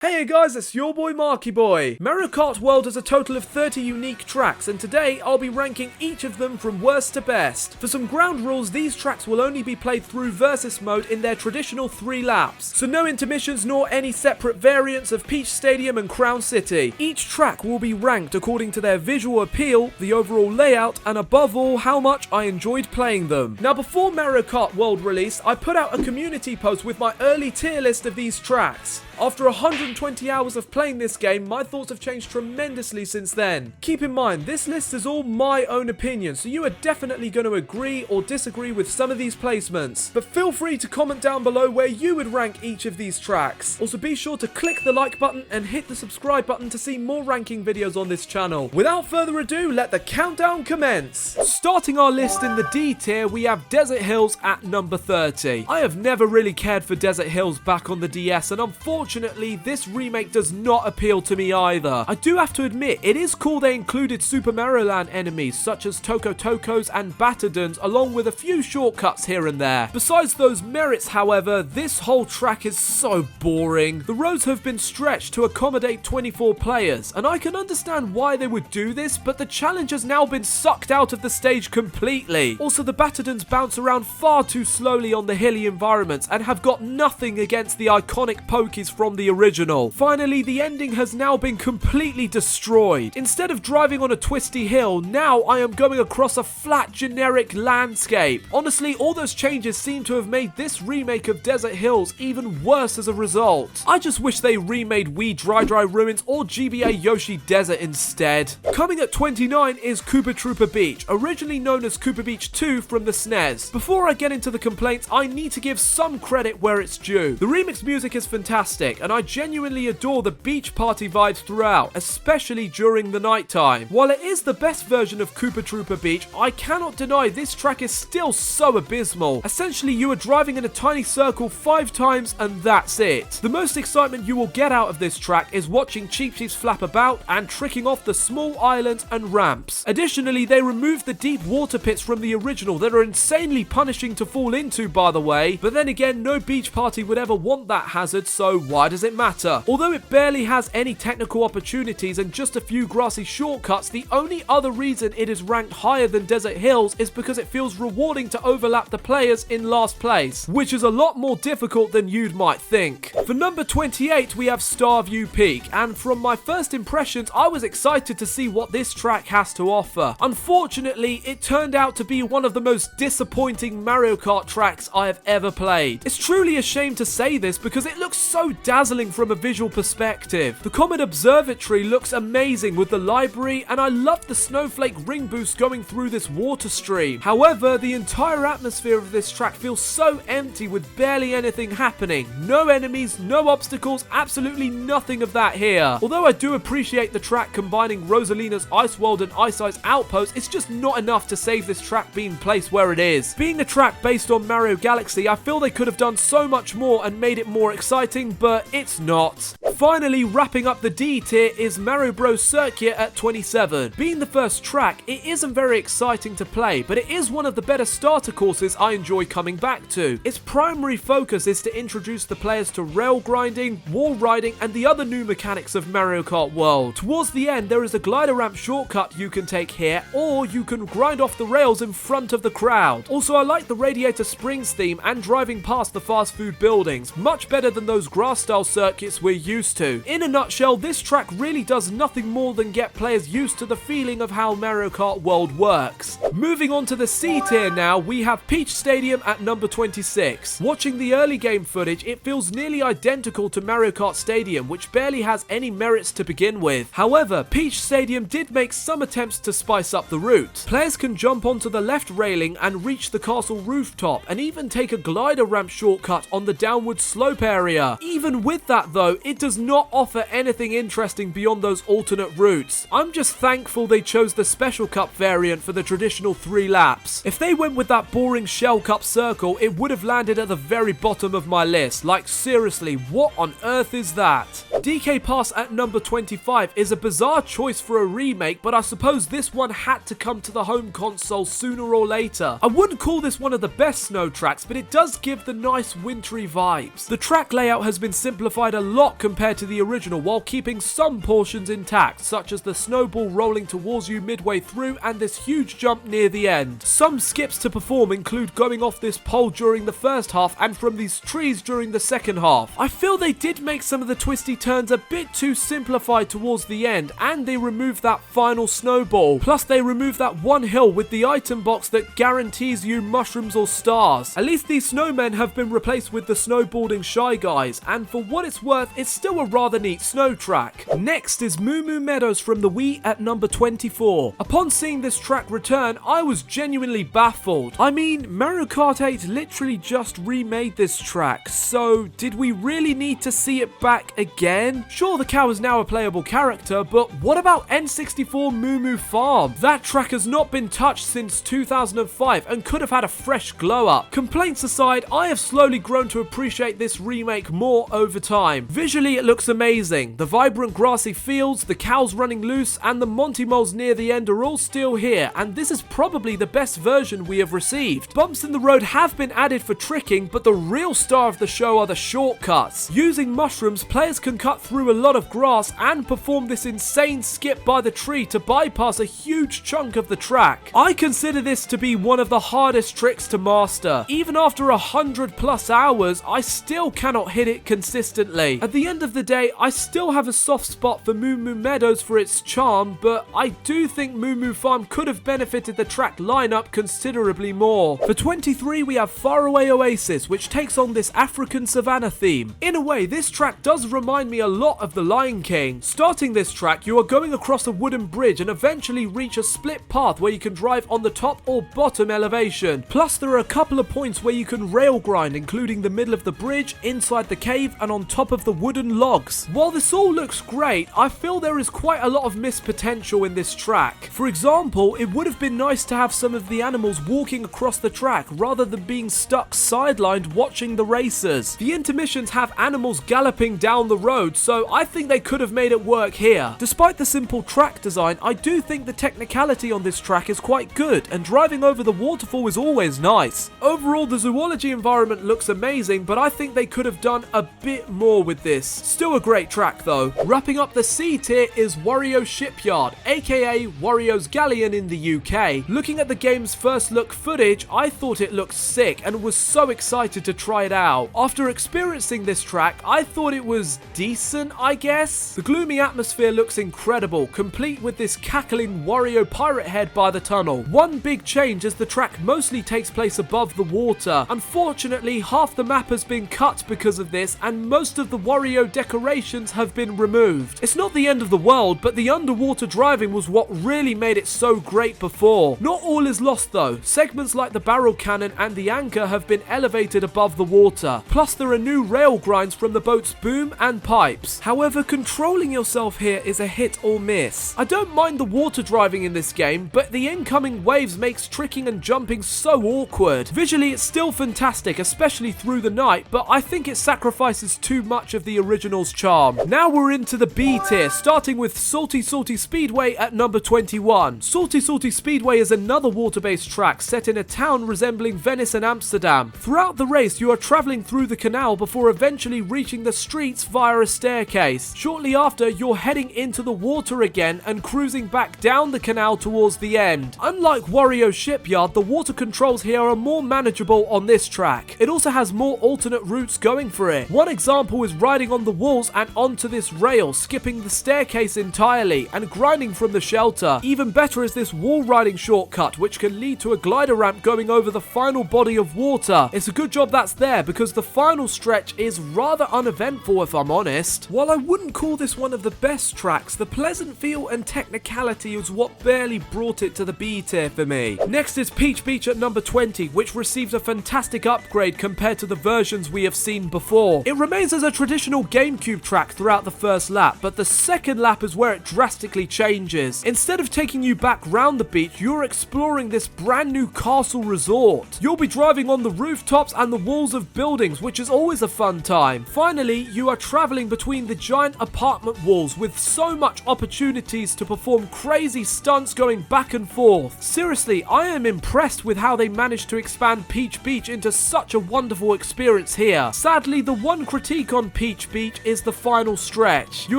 Hey guys, it's your boy Marky Boy. Mario Kart World has a total of 30 unique tracks, and today I'll be ranking each of them from worst to best. For some ground rules, these tracks will only be played through Versus mode in their traditional 3 laps, so no intermissions nor any separate variants of Peach Stadium and Crown City. Each track will be ranked according to their visual appeal, the overall layout, and above all, how much I enjoyed playing them. Now before Mario Kart World released, I put out a community post with my early tier list of these tracks. After 120 hours of playing this game, my thoughts have changed tremendously since then. Keep in mind, this list is all my own opinion, so you are definitely going to agree or disagree with some of these placements. But feel free to comment down below where you would rank each of these tracks. Also be sure to click the like button and hit the subscribe button to see more ranking videos on this channel. Without further ado, let the countdown commence. Starting our list in the D tier, we have Desert Hills at number 30. I have never really cared for Desert Hills back on the DS, and unfortunately, this remake does not appeal to me either. I do have to admit, it is cool they included Super Mario Land enemies such as Tokos and Batterdons, along with a few shortcuts here and there. Besides those merits, however, this whole track is so boring. The roads have been stretched to accommodate 24 players, and I can understand why they would do this, but the challenge has now been sucked out of the stage completely. Also, the Batterdons bounce around far too slowly on the hilly environments and have got nothing against the iconic Pokies from the original. Finally, the ending has now been completely destroyed. Instead of driving on a twisty hill, now I am going across a flat generic landscape. Honestly, all those changes seem to have made this remake of Desert Hills even worse as a result. I just wish they remade Wii Dry Ruins or GBA Yoshi Desert instead. Coming at 29 is Koopa Troopa Beach, originally known as Koopa Beach 2 from the SNES. Before I get into the complaints, I need to give some credit where it's due. The remix music is fantastic, and I genuinely adore the beach party vibes throughout, especially during the nighttime. While it is the best version of Koopa Troopa Beach, I cannot deny this track is still so abysmal. Essentially, you are driving in a tiny circle 5 times and that's it. The most excitement you will get out of this track is watching Cheep flap about and tricking off the small islands and ramps. Additionally, they removed the deep water pits from the original that are insanely punishing to fall into, by the way, but then again, no beach party would ever want that hazard, so why does it matter? Although it barely has any technical opportunities and just a few grassy shortcuts, the only other reason it is ranked higher than Desert Hills is because it feels rewarding to overlap the players in last place, which is a lot more difficult than you'd might think. For number 28, we have Starview Peak, and from my first impressions, I was excited to see what this track has to offer. Unfortunately, it turned out to be one of the most disappointing Mario Kart tracks I have ever played. It's truly a shame to say this because it looks so dazzling from a visual perspective. The Comet Observatory looks amazing with the library, and I love the snowflake ring boost going through this water stream. However, the entire atmosphere of this track feels so empty with barely anything happening. No enemies, no obstacles, absolutely nothing of that here. Although I do appreciate the track combining Rosalina's Ice World and Ice Ice Outpost, it's just not enough to save this track being placed where it is. Being a track based on Mario Galaxy, I feel they could have done so much more and made it more exciting, but it's not. Finally, wrapping up the D tier is Mario Bros Circuit at 27. Being the first track, it isn't very exciting to play, but it is one of the better starter courses I enjoy coming back to. Its primary focus is to introduce the players to rail grinding, wall riding, and the other new mechanics of Mario Kart World. Towards the end, there is a glider ramp shortcut you can take here, or you can grind off the rails in front of the crowd. Also, I like the Radiator Springs theme and driving past the fast food buildings, much better than those grass-style circuits we're used to. In a nutshell, this track really does nothing more than get players used to the feeling of how Mario Kart World works. Moving on to the C tier now, we have Peach Stadium at number 26. Watching the early game footage, it feels nearly identical to Mario Kart Stadium, which barely has any merits to begin with. However, Peach Stadium did make some attempts to spice up the route. Players can jump onto the left railing and reach the castle rooftop, and even take a glider ramp shortcut on the downward slope area. Even with that though, it does not offer anything interesting beyond those alternate routes. I'm just thankful they chose the Special Cup variant for the traditional 3 laps. If they went with that boring Shell Cup circle, it would have landed at the very bottom of my list. Like seriously, what on earth is that? DK Pass at number 25 is a bizarre choice for a remake, but I suppose this one had to come to the home console sooner or later. I wouldn't call this one of the best snow tracks, but it does give the nice wintry vibes. The track layout has been simplified a lot compared compared to the original while keeping some portions intact, such as the snowball rolling towards you midway through and this huge jump near the end. Some skips to perform include going off this pole during the first half and from these trees during the second half. I feel they did make some of the twisty turns a bit too simplified towards the end, and they removed that final snowball. Plus they removed that one hill with the item box that guarantees you mushrooms or stars. At least these snowmen have been replaced with the snowboarding Shy Guys, and for what it's worth, it's still a rather neat snow track. Next is Moo Moo Meadows from the Wii at number 24. Upon seeing this track return, I was genuinely baffled. I mean, Mario Kart 8 literally just remade this track, so did we really need to see it back again? Sure, the cow is now a playable character, but what about N64 Moo Moo Farm? That track has not been touched since 2005 and could have had a fresh glow up. Complaints aside, I have slowly grown to appreciate this remake more over time. Visually it looks amazing. The vibrant grassy fields, the cows running loose, and the Monty Moles near the end are all still here, and this is probably the best version we have received. Bumps in the road have been added for tricking, but the real star of the show are the shortcuts. Using mushrooms, players can cut through a lot of grass and perform this insane skip by the tree to bypass a huge chunk of the track. I consider this to be one of the hardest tricks to master. Even after 100+ hours, I still cannot hit it consistently. At the end of the day, I still have a soft spot for Moo Moo Meadows for its charm, but I do think Moo Moo Farm could have benefited the track lineup considerably more. For 23, we have Faraway Oasis, which takes on this African savanna theme. In a way, this track does remind me a lot of The Lion King. Starting this track, you are going across a wooden bridge and eventually reach a split path where you can drive on the top or bottom elevation. Plus, there are a couple of points where you can rail grind, including the middle of the bridge, inside the cave, and on top of the wooden logs. While this all looks great, I feel there is quite a lot of missed potential in this track. For example, it would have been nice to have some of the animals walking across the track rather than being stuck sidelined watching the racers. The intermissions have animals galloping down the road, so I think they could have made it work here. Despite the simple track design, I do think the technicality on this track is quite good, and driving over the waterfall is always nice. Overall, the zoology environment looks amazing, but I think they could have done a bit more with this. Still a great track though. Wrapping up the C tier is Wario Shipyard, aka Wario's Galleon in the UK. Looking at the game's first look footage, I thought it looked sick and was so excited to try it out. After experiencing this track, I thought it was decent, I guess. The gloomy atmosphere looks incredible, complete with this cackling Wario pirate head by the tunnel. One big change is the track mostly takes place above the water. Unfortunately, half the map has been cut because of this, and most of the Wario decorations have been removed. It's not the end of the world, but the underwater driving was what really made it so great before. Not all is lost though. Segments like the barrel cannon and the anchor have been elevated above the water. Plus there are new rail grinds from the boat's boom and pipes. However, controlling yourself here is a hit or miss. I don't mind the water driving in this game, but the incoming waves makes tricking and jumping so awkward. Visually it's still fantastic, especially through the night, but I think it sacrifices too much of the original's charm. Now we're into the B tier, starting with Salty Salty Speedway at number 21. Salty Salty Speedway is another water-based track set in a town resembling Venice and Amsterdam. Throughout the race, you are traveling through the canal before eventually reaching the streets via a staircase. Shortly after, you're heading into the water again and cruising back down the canal towards the end. Unlike Wario Shipyard, the water controls here are more manageable on this track. It also has more alternate routes going for it. One example is riding on the walls and onto this rail, skipping the staircase entirely and grinding from the shelter. Even better is this wall riding shortcut, which can lead to a glider ramp going over the final body of water. It's a good job that's there because the final stretch is rather uneventful if I'm honest. While I wouldn't call this one of the best tracks, the pleasant feel and technicality is what barely brought it to the B tier for me. Next is Peach Beach at number 20, which receives a fantastic upgrade compared to the versions we have seen before. It remains as a traditional GameCube track throughout the first lap, but the second lap is where it drastically changes. Instead of taking you back round the beach, you're exploring this brand new castle resort. You'll be driving on the rooftops and the walls of buildings, which is always a fun time. Finally, you are traveling between the giant apartment walls with so much opportunities to perform crazy stunts going back and forth. Seriously, I am impressed with how they managed to expand Peach Beach into such a wonderful experience here. Sadly, the one critique on Peach Beach Peach is the final stretch. You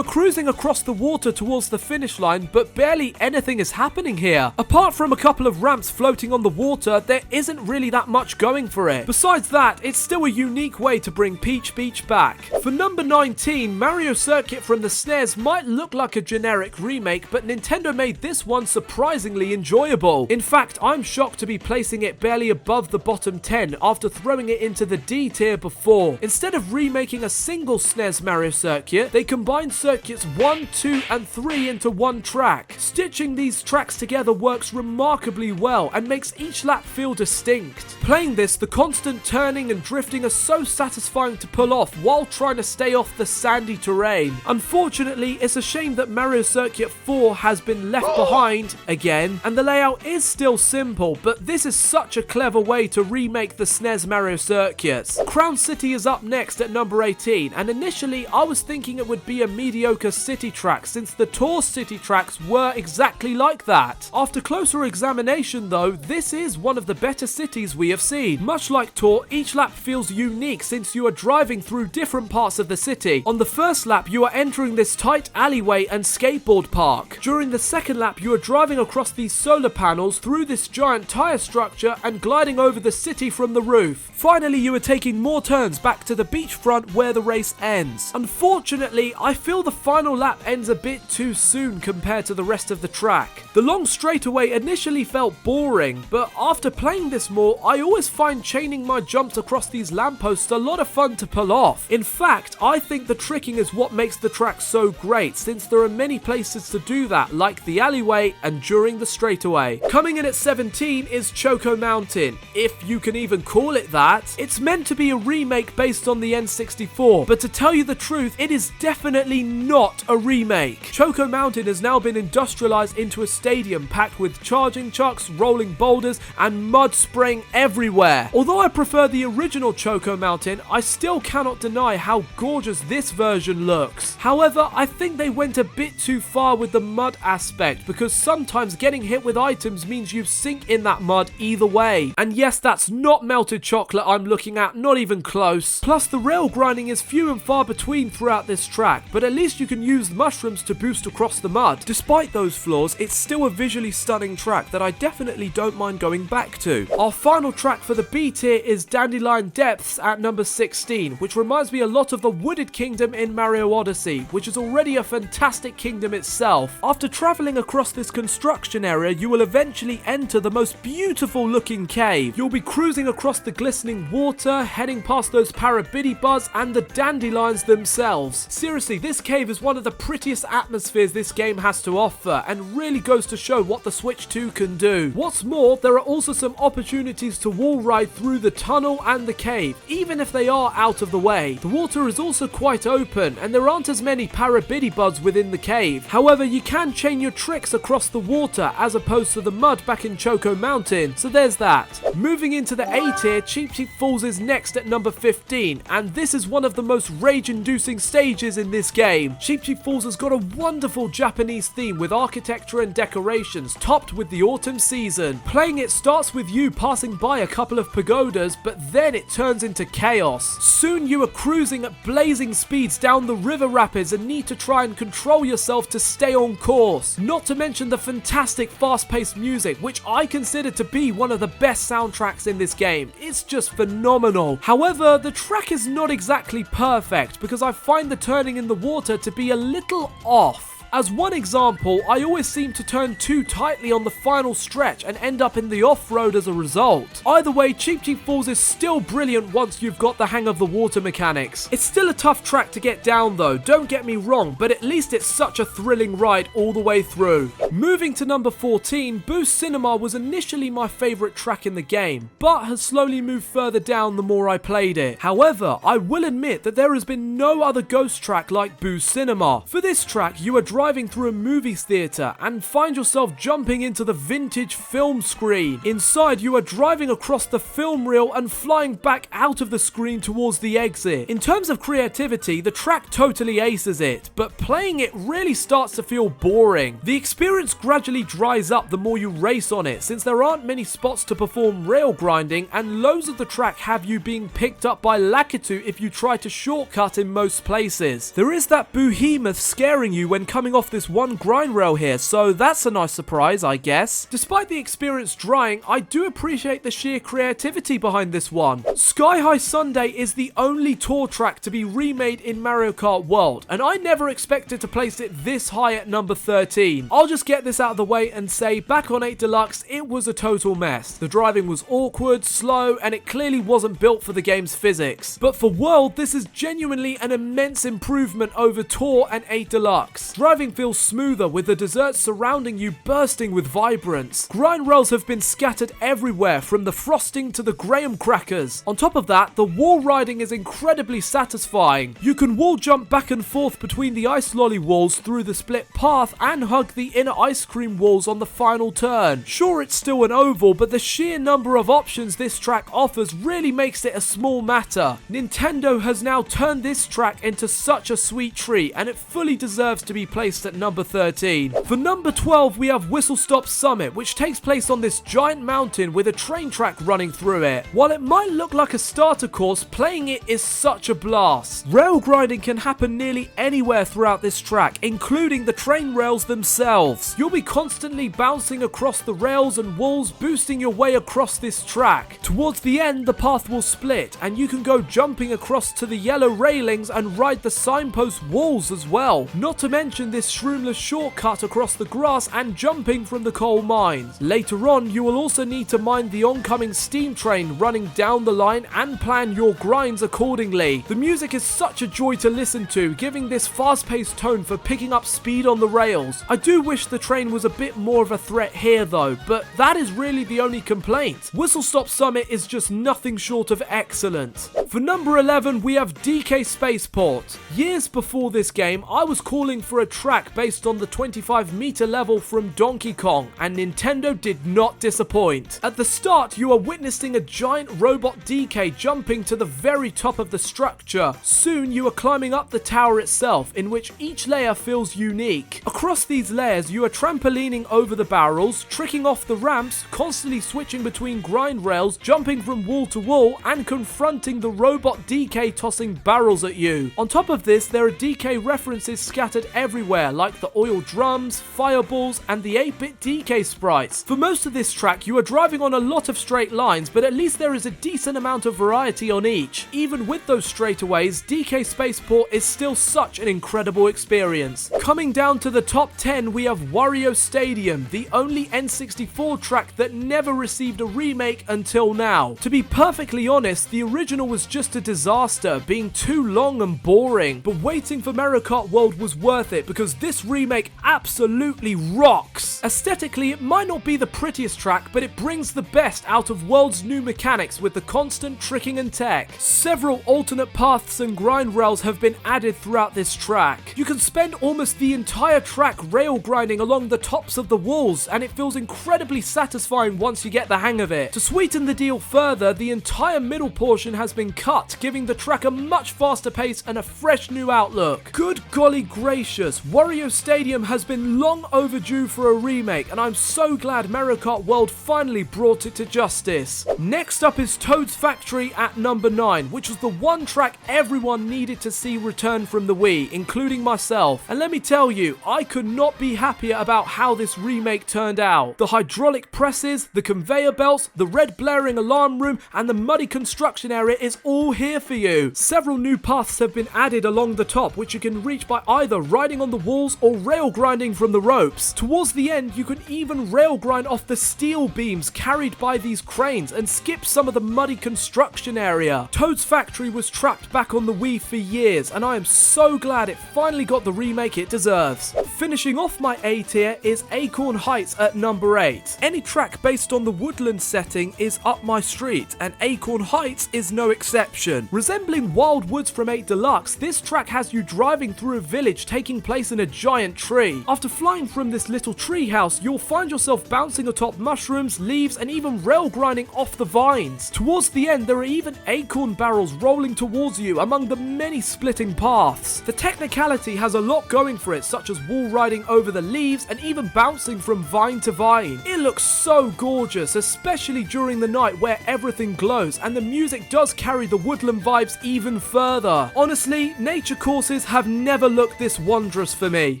are cruising across the water towards the finish line, but barely anything is happening here. Apart from a couple of ramps floating on the water, there isn't really that much going for it. Besides that, it's still a unique way to bring Peach Beach back. For number 19, Mario Circuit from the SNES might look like a generic remake, but Nintendo made this one surprisingly enjoyable. In fact, I'm shocked to be placing it barely above the bottom 10 after throwing it into the D tier before. Instead of remaking a single SNES Mario Circuit, they combined circuits 1, 2, and 3 into one track. Stitching these tracks together works remarkably well and makes each lap feel distinct. Playing this, the constant turning and drifting are so satisfying to pull off while trying to stay off the sandy terrain. Unfortunately, it's a shame that Mario Circuit 4 has been left behind again, and the layout is still simple, but this is such a clever way to remake the SNES Mario Circuits. Crown City is up next at number 18, and initially I was thinking it would be a mediocre city track since the Tour City tracks were exactly like that. After closer examination though, this is one of the better cities we have seen. Much like Tour, each lap feels unique since you are driving through different parts of the city. On the first lap, you are entering this tight alleyway and skateboard park. During the second lap, you are driving across these solar panels through this giant tire structure and gliding over the city from the roof. Finally, you are taking more turns back to the beachfront where the race ends. Unfortunately, I feel the final lap ends a bit too soon compared to the rest of the track. The long straightaway initially felt boring, but after playing this more, I always find chaining my jumps across these lampposts a lot of fun to pull off. In fact, I think the tricking is what makes the track so great, since there are many places to do that, like the alleyway and during the straightaway. Coming in at 17 is Choco Mountain, if you can even call it that. It's meant to be a remake based on the N64, but to tell you the truth, it is definitely not a remake. Choco Mountain has now been industrialized into a stadium packed with charging chucks, rolling boulders, and mud spraying everywhere. Although I prefer the original Choco Mountain, I still cannot deny how gorgeous this version looks. However, I think they went a bit too far with the mud aspect, because sometimes getting hit with items means you sink in that mud either way. And yes, that's not melted chocolate I'm looking at, not even close. Plus, the rail grinding is few and far between throughout this track, but at least you can use mushrooms to boost across the mud. Despite those flaws, it's still a visually stunning track that I definitely don't mind going back to. Our final track for the B tier is Dandelion Depths at number 16, which reminds me a lot of the Wooded Kingdom in Mario Odyssey, which is already a fantastic kingdom itself. After traveling across this construction area, you will eventually enter the most beautiful looking cave. You'll be cruising across the glistening water, heading past those Parabiddy-Buzz and the dandelions themselves. Seriously, this cave is one of the prettiest atmospheres this game has to offer, and really goes to show what the Switch 2 can do. What's more, there are also some opportunities to wall ride through the tunnel and the cave, even if they are out of the way. The water is also quite open, and there aren't as many Parabiddy-Buzz within the cave. However, you can chain your tricks across the water as opposed to the mud back in Choco Mountain, so there's that. Moving into the A tier, Cheep Falls is next at number 15, and this is one of the most rage-inducing stages in this game. Cheep Falls has got a wonderful Japanese theme with architecture and decorations, topped with the autumn season. Playing it starts with you passing by a couple of pagodas, but then it turns into chaos. Soon you are cruising at blazing speeds down the river rapids and need to try and control yourself to stay on course. Not to mention the fantastic fast-paced music, which I consider to be one of the best soundtracks in this game. It's just phenomenal. However, the track is not exactly perfect because I find the turning in the water to be a little off. As one example, I always seem to turn too tightly on the final stretch and end up in the off-road as a result. Either way, Cheep Falls is still brilliant once you've got the hang of the water mechanics. It's still a tough track to get down though, don't get me wrong, but at least it's such a thrilling ride all the way through. Moving to number 14, Boost Cinema was initially my favourite track in the game, but has slowly moved further down the more I played it. However, I will admit that there has been no other Ghost track like Boost Cinema. For this track, you are driving through a movie theater and find yourself jumping into the vintage film screen. Inside, you are driving across the film reel and flying back out of the screen towards the exit. In terms of creativity, the track totally aces it, but playing it really starts to feel boring. The experience gradually dries up the more you race on it, since there aren't many spots to perform rail grinding, and loads of the track have you being picked up by Lakitu if you try to shortcut in most places. There is that behemoth scaring you when coming off this one grind rail here, so that's a nice surprise, I guess. Despite the experience drying, I do appreciate the sheer creativity behind this one. Sky High Sundae is the only tour track to be remade in Mario Kart World, and I never expected to place it this high at number 13. I'll just get this out of the way and say, back on 8 Deluxe, it was a total mess. The driving was awkward, slow, and it clearly wasn't built for the game's physics. But for World, this is genuinely an immense improvement over Tour and 8 Deluxe. Driving feels smoother, with the desserts surrounding you bursting with vibrance. Grind rails have been scattered everywhere, from the frosting to the graham crackers. On top of that, the wall riding is incredibly satisfying. You can wall jump back and forth between the ice lolly walls through the split path and hug the inner ice cream walls on the final turn. Sure, it's still an oval, but the sheer number of options this track offers really makes it a small matter. Nintendo has now turned this track into such a sweet treat, and it fully deserves to be placed at number 13. For number 12, we have Whistlestop Summit, which takes place on this giant mountain with a train track running through it. While it might look like a starter course, playing it is such a blast. Rail grinding can happen nearly anywhere throughout this track, including the train rails themselves. You'll be constantly bouncing across the rails and walls, boosting your way across this track. Towards the end, the path will split, and you can go jumping across to the yellow railings and ride the signpost walls as well. Not to mention this shroomless shortcut across the grass and jumping from the coal mines. Later on, you will also need to mind the oncoming steam train running down the line and plan your grinds accordingly. The music is such a joy to listen to, giving this fast-paced tone for picking up speed on the rails. I do wish the train was a bit more of a threat here though, but that is really the only complaint. Whistlestop Summit is just nothing short of excellent. For number 11, we have DK Spaceport. Years before this game, I was calling for a track based on the 25-meter level from Donkey Kong, and Nintendo did not disappoint. At the start, you are witnessing a giant robot DK jumping to the very top of the structure. Soon, you are climbing up the tower itself, in which each layer feels unique. Across these layers, you are trampolining over the barrels, tricking off the ramps, constantly switching between grind rails, jumping from wall to wall, and confronting the robot DK tossing barrels at you. On top of this, there are DK references scattered everywhere, like the oil drums, fireballs, and the 8-bit DK sprites. For most of this track, you are driving on a lot of straight lines, but at least there is a decent amount of variety on each. Even with those straightaways, DK Spaceport is still such an incredible experience. Coming down to the top 10, we have Wario Stadium, the only N64 track that never received a remake until now. To be perfectly honest, the original was just a disaster, being too long and boring, but waiting for Mario Kart World was worth it because this remake absolutely rocks. Aesthetically, it might not be the prettiest track, but it brings the best out of World's new mechanics with the constant tricking and tech. Several alternate paths and grind rails have been added throughout this track. You can spend almost the entire track rail grinding along the tops of the walls, and it feels incredibly satisfying once you get the hang of it. To sweeten the deal further, the entire middle portion has been cut, giving the track a much faster pace and a fresh new outlook. Good golly gracious, Wario Stadium has been long overdue for a remake, and I'm so glad Mario Kart World finally brought it to justice. Next up is Toad's Factory at number 9, which was the one track everyone needed to see return from the Wii, including myself. And let me tell you, I could not be happier about how this remake turned out. The hydraulic presses, the conveyor belts, the red blaring alarm room, and the muddy construction area is all here for you. Several new paths have been added along the top, which you can reach by either riding on the walls or rail grinding from the ropes. Towards the end, you can even rail grind off the steel beams carried by these cranes and skip some of the muddy construction area. Toad's Factory was trapped back on the Wii for years, and I am so glad it finally got the remake it deserves. Finishing off my A tier is Acorn Heights at number 8. Any track based on the woodland setting is up my street, and Acorn Heights is no exception. Resembling Wild Woods from 8 Deluxe, this track has you driving through a village taking place in a giant tree. After flying from this little tree house, you'll find yourself bouncing atop mushrooms, leaves, and even rail grinding off the vines. Towards the end, there are even acorn barrels rolling towards you among the many splitting paths. The technicality has a lot going for it, such as wall riding over the leaves and even bouncing from vine to vine. It looks so gorgeous, especially during the night where everything glows, and the music does carry the woodland vibes even further. Honestly, nature courses have never looked this wondrous for me.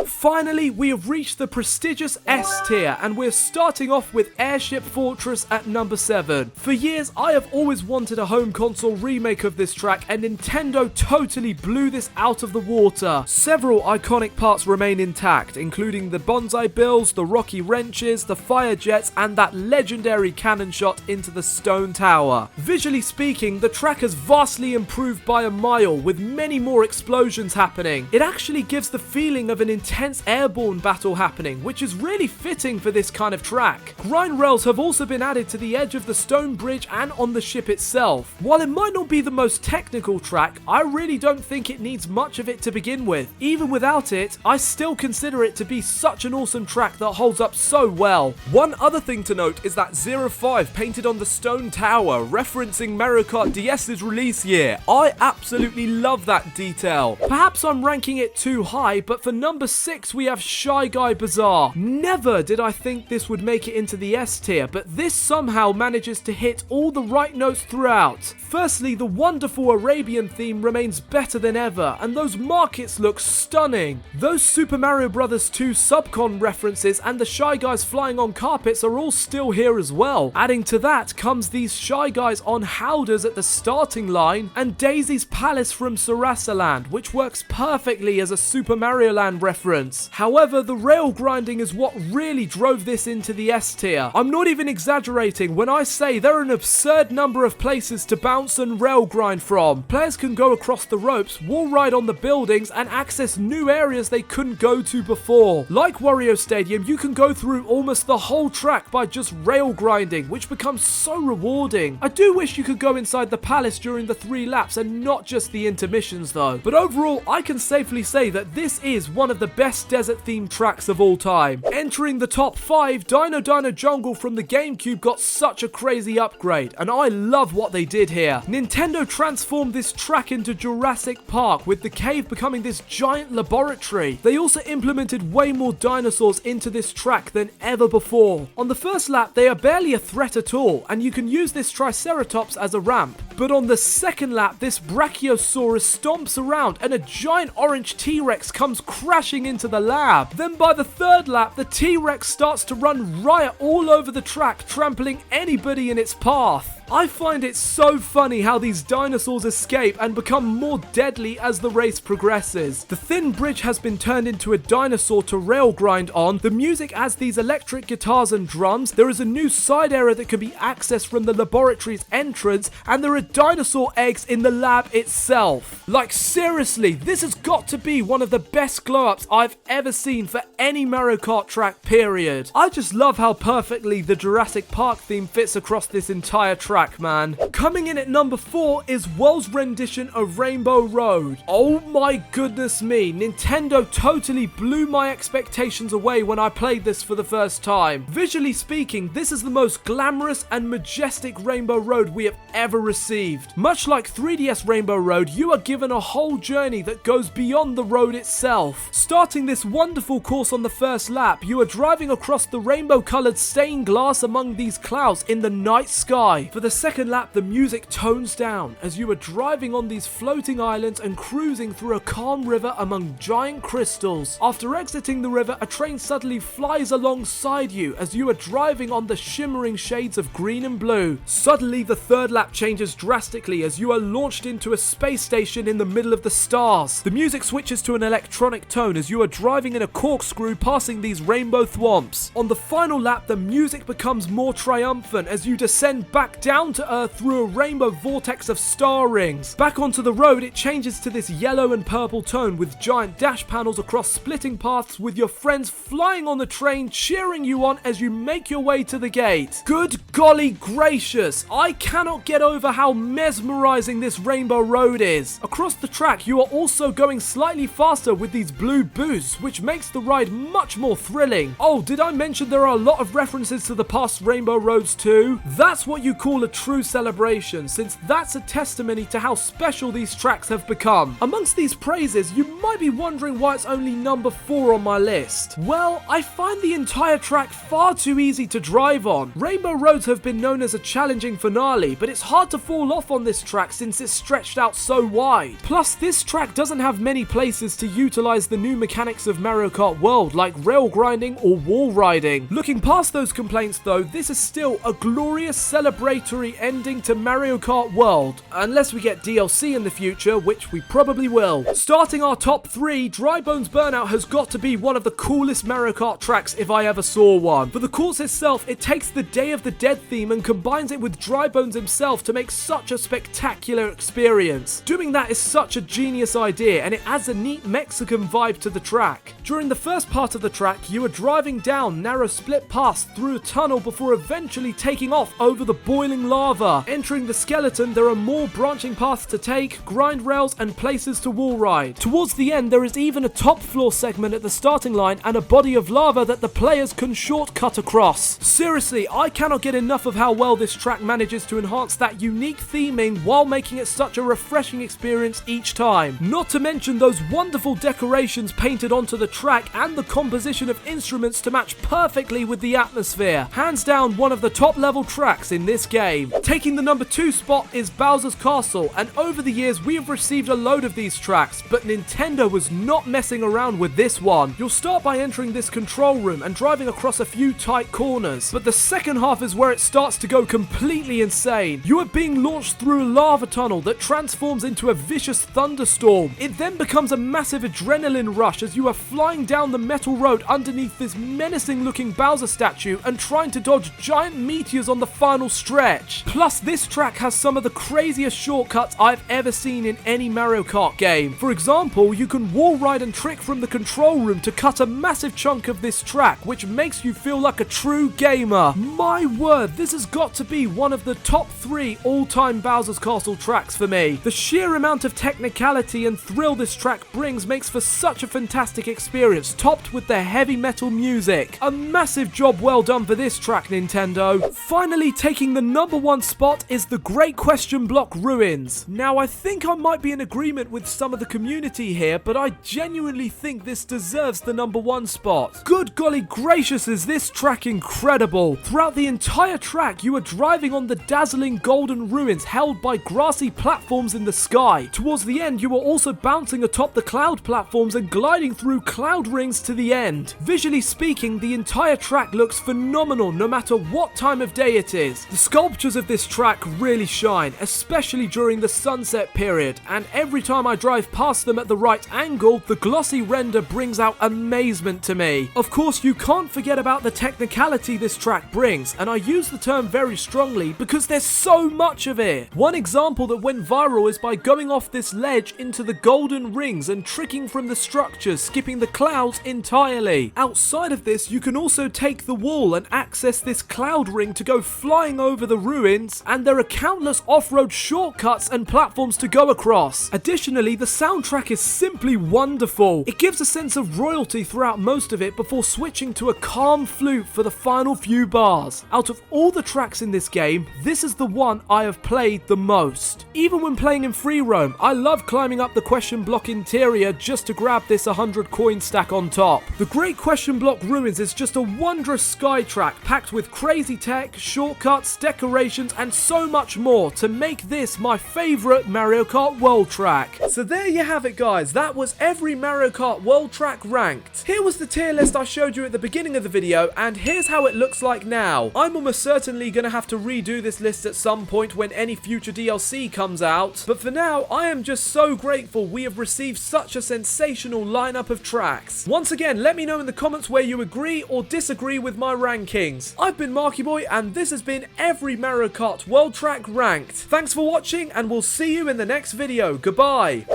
Finally, we have reached the prestigious S tier, and we're starting off with Airship Fortress at number 7. For years, I have always wanted a home console remake of this track, and Nintendo totally blew this out of the water. Several iconic parts remain intact, including the bonsai bills, the rocky wrenches, the fire jets, and that legendary cannon shot into the stone tower. Visually speaking, the track has vastly improved by a mile, with many more explosions happening. It actually gives the feeling of an intense airborne battle happening, which is really fitting for this kind of track. Grind rails have also been added to the edge of the stone bridge and on the ship itself. While it might not be the most technical track, I really don't think it needs much of it to begin with. Even without it, I still consider it to be such an awesome track that holds up so well. One other thing to note is that 05 painted on the stone tower, referencing Mario Kart DS's release year. I absolutely love that detail. Perhaps I'm ranking it too high, but for number 6 we have Shy Guy Bazaar. Never did I think this would make it into the S tier, but this somehow manages to hit all the right notes throughout. Firstly, the wonderful Arabian theme remains better than ever, and those markets look stunning. Those Super Mario Bros. 2 subcon references and the Shy Guys flying on carpets are all still here as well. Adding to that comes these Shy Guys on howders at the starting line, and Daisy's Palace from Sarasaland, which works perfectly as a Super Mario Land reference. However, the rail grinding is what really drove this into the S tier. I'm not even exaggerating when I say there are an absurd number of places to bounce and rail grind from. Players can go across the ropes, wall ride on the buildings, and access new areas they couldn't go to before. Like Wario Stadium, you can go through almost the whole track by just rail grinding, which becomes so rewarding. I do wish you could go inside the palace during the 3 laps and not just the intermissions though. But overall, I can safely say that this is one of the best desert themed tracks of all time. Entering the top 5, Dino Jungle from the GameCube got such a crazy upgrade, and I love what they did here. Nintendo transformed this track into Jurassic Park, with the cave becoming this giant laboratory. They also implemented way more dinosaurs into this track than ever before. On the first lap, they are barely a threat at all, and you can use this Triceratops as a ramp. But on the second lap, this Brachiosaurus stomps around and a giant orange T-Rex comes crashing into the lab. Then by the third lap, the T-Rex starts to run riot all over the track, trampling anybody in its path. I find it so funny how these dinosaurs escape and become more deadly as the race progresses. The thin bridge has been turned into a dinosaur to rail grind on. The music adds these electric guitars and drums. There is a new side area that can be accessed from the laboratory's entrance, and there are dinosaur eggs in the lab itself. Like seriously, this has got to be one of the best glow-ups I've ever seen for any Mario Kart track, period. I just love how perfectly the Jurassic Park theme fits across this entire track, man. Coming in at number 4 is World's rendition of Rainbow Road. Oh my goodness me, Nintendo totally blew my expectations away when I played this for the first time. Visually speaking, this is the most glamorous and majestic Rainbow Road we have ever received. Much like 3DS Rainbow Road, you are given a whole journey that goes beyond the road itself. Starting this wonderful course on the first lap, you are driving across the rainbow-colored stained glass among these clouds in the night sky. For the second lap, the music tones down as you are driving on these floating islands and cruising through a calm river among giant crystals. After exiting the river, a train suddenly flies alongside you as you are driving on the shimmering shades of green and blue. Suddenly, the third lap changes drastically as you are launched into a space station in the middle of the stars. The music switches to an electronic tone as you are driving in a corkscrew passing these rainbow thwomps. On the final lap, the music becomes more triumphant as you descend back down down to earth through a rainbow vortex of star rings. Back onto the road, it changes to this yellow and purple tone with giant dash panels across splitting paths with your friends flying on the train, cheering you on as you make your way to the gate. Good golly gracious, I cannot get over how mesmerizing this rainbow road is. Across the track, you are also going slightly faster with these blue boosts, which makes the ride much more thrilling. Oh, did I mention there are a lot of references to the past rainbow roads too? That's what you call a true celebration, since that's a testimony to how special these tracks have become. Amongst these praises, you might be wondering why it's only number 4 on my list. Well, I find the entire track far too easy to drive on. Rainbow roads have been known as a challenging finale, but it's hard to fall off on this track since it's stretched out so wide. Plus, this track doesn't have many places to utilize the new mechanics of Mario Kart World, like rail grinding or wall riding. Looking past those complaints though, this is still a glorious celebratory ending to Mario Kart World, unless we get DLC in the future, which we probably will. Starting our top 3, Drybone's Burnout has got to be one of the coolest Mario Kart tracks if I ever saw one. For the course itself, it takes the Day of the Dead theme and combines it with Drybones himself to make such a spectacular experience. Doing that is such a genius idea, and it adds a neat Mexican vibe to the track. During the first part of the track, you are driving down narrow split paths through a tunnel before eventually taking off over the boiling lava. Entering the skeleton, there are more branching paths to take, grind rails, and places to wall ride. Towards the end, there is even a top floor segment at the starting line and a body of lava that the players can shortcut across. Seriously, I cannot get enough of how well this track manages to enhance that unique theming while making it such a refreshing experience each time. Not to mention those wonderful decorations painted onto the track and the composition of instruments to match perfectly with the atmosphere. Hands down, one of the top level tracks in this game. Taking the number 2 spot is Bowser's Castle, and over the years we have received a load of these tracks, but Nintendo was not messing around with this one. You'll start by entering this control room and driving across a few tight corners, but the second half is where it starts to go completely insane. You are being launched through a lava tunnel that transforms into a vicious thunderstorm. It then becomes a massive adrenaline rush as you are flying down the metal road underneath this menacing looking Bowser statue and trying to dodge giant meteors on the final stretch. Plus, this track has some of the craziest shortcuts I've ever seen in any Mario Kart game. For example, you can wall ride and trick from the control room to cut a massive chunk of this track, which makes you feel like a true gamer. My word, this has got to be one of the top 3 all-time Bowser's Castle tracks for me. The sheer amount of technicality and thrill this track brings makes for such a fantastic experience, topped with the heavy metal music. A massive job well done for this track, Nintendo. Finally, taking the number 1 spot is the Great Question Block Ruins. Now, I think I might be in agreement with some of the community here, but I genuinely think this deserves the number 1 spot. Good golly gracious, is this track incredible. Throughout the entire track, you are driving on the dazzling golden ruins held by grassy platforms in the sky. Towards the end, you are also bouncing atop the cloud platforms and gliding through cloud rings to the end. Visually speaking, the entire track looks phenomenal no matter what time of day it is. The sculptures of this track really shine, especially during the sunset period, and every time I drive past them at the right angle, the glossy render brings out amazement to me. Of course, you can't forget about the technicality this track brings, and I use the term very strongly because there's so much of it. One example that went viral is by going off this ledge into the golden rings and tricking from the structures, skipping the clouds entirely. Outside of this, you can also take the wall and access this cloud ring to go flying over the ruins, and there are countless off-road shortcuts and platforms to go across. Additionally, the soundtrack is simply wonderful. It gives a sense of royalty throughout most of it before switching to a calm flute for the final few bars. Out of all the tracks in this game, this is the one I have played the most. Even when playing in free roam, I love climbing up the question block interior just to grab this 100 coin stack on top. The Great Question Block Ruins is just a wondrous sky track packed with crazy tech, shortcuts, decorations, and so much more to make this my favourite Mario Kart World track. So there you have it, guys. That was every Mario Kart World track ranked. Here was the tier list I showed you at the beginning of the video, and here's how it looks like now. I'm almost certainly going to have to redo this list at some point when any future DLC comes out, but for now, I am just so grateful we have received such a sensational lineup of tracks. Once again, let me know in the comments where you agree or disagree with my rankings. I've been Marky Boy, and this has been every Mario Kart World track ranked. Thanks for watching, and we'll see you in the next video. Goodbye.